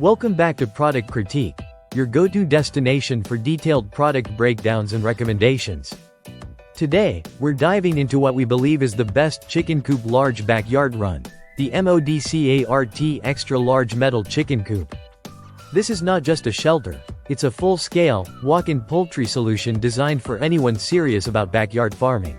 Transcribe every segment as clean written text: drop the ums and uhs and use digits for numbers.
Welcome back to Product Critique, your go-to destination for detailed product breakdowns and recommendations. Today, we're diving into what we believe is the best chicken coop large backyard run, the MODCART Extra Large Metal Chicken Coop. This is not just a shelter, it's a full-scale, walk-in poultry solution designed for anyone serious about backyard farming.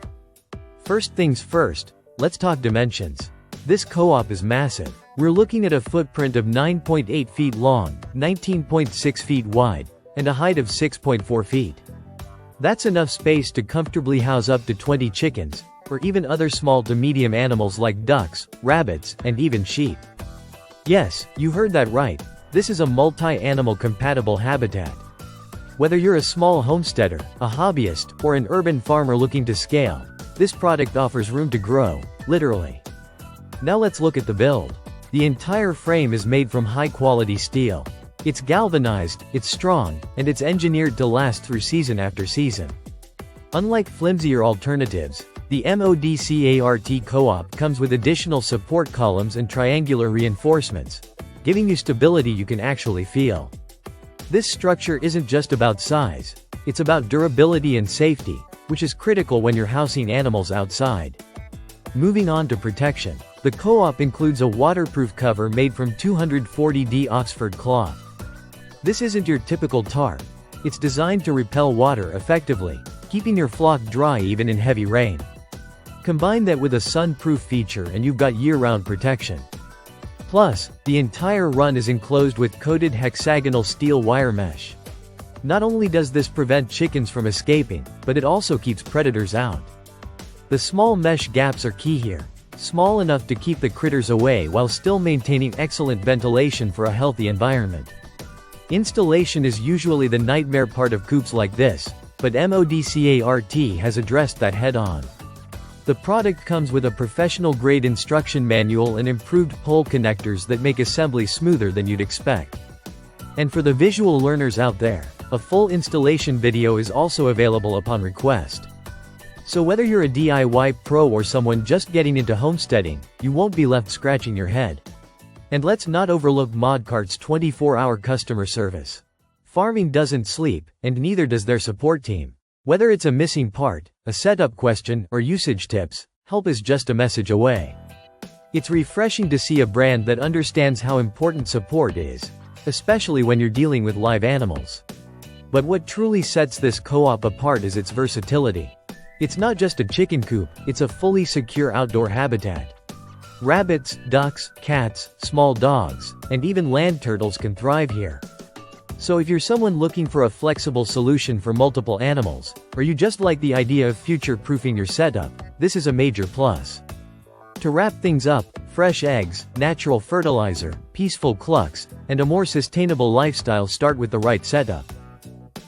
First things first, let's talk dimensions. This co-op is massive. We're looking at a footprint of 9.8 feet long, 19.6 feet wide, and a height of 6.4 feet. That's enough space to comfortably house up to 20 chickens, or even other small to medium animals like ducks, rabbits, and even sheep. Yes, you heard that right. This is a multi-animal compatible habitat. Whether you're a small homesteader, a hobbyist, or an urban farmer looking to scale, this product offers room to grow, literally. Now let's look at the build. The entire frame is made from high-quality steel. It's galvanized, it's strong, and it's engineered to last through season after season. Unlike flimsier alternatives, the MODCART Co-op comes with additional support columns and triangular reinforcements, giving you stability you can actually feel. This structure isn't just about size, it's about durability and safety, which is critical when you're housing animals outside. Moving on to protection. The co-op includes a waterproof cover made from 240D Oxford cloth. This isn't your typical tarp. It's designed to repel water effectively, keeping your flock dry even in heavy rain. Combine that with a sun-proof feature and you've got year-round protection. Plus, the entire run is enclosed with coated hexagonal steel wire mesh. Not only does this prevent chickens from escaping, but it also keeps predators out. The small mesh gaps are key here. Small enough to keep the critters away while still maintaining excellent ventilation for a healthy environment. Installation is usually the nightmare part of coops like this, but MODCART has addressed that head-on. The product comes with a professional-grade instruction manual and improved pole connectors that make assembly smoother than you'd expect. And for the visual learners out there, a full installation video is also available upon request. So whether you're a DIY pro or someone just getting into homesteading, you won't be left scratching your head. And let's not overlook MODCART's 24-hour customer service. Farming doesn't sleep, and neither does their support team. Whether it's a missing part, a setup question, or usage tips, help is just a message away. It's refreshing to see a brand that understands how important support is, especially when you're dealing with live animals. But what truly sets this co-op apart is its versatility. It's not just a chicken coop, it's a fully secure outdoor habitat. Rabbits, ducks, cats, small dogs, and even land turtles can thrive here. So if you're someone looking for a flexible solution for multiple animals, or you just like the idea of future-proofing your setup, this is a major plus. To wrap things up, fresh eggs, natural fertilizer, peaceful clucks, and a more sustainable lifestyle start with the right setup.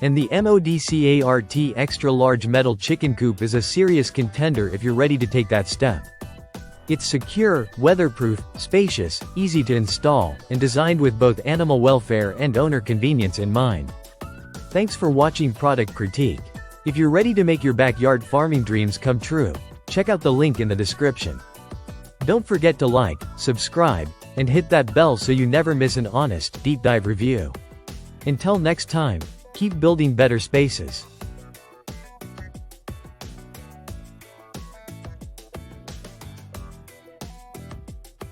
And the MODCART Extra Large Metal Chicken Coop is a serious contender if you're ready to take that step. It's secure, weatherproof, spacious, easy to install, and designed with both animal welfare and owner convenience in mind. Thanks for watching Product Critique. If you're ready to make your backyard farming dreams come true, check out the link in the description. Don't forget to like, subscribe, and hit that bell so you never miss an honest, deep dive review. Until next time, keep building better spaces.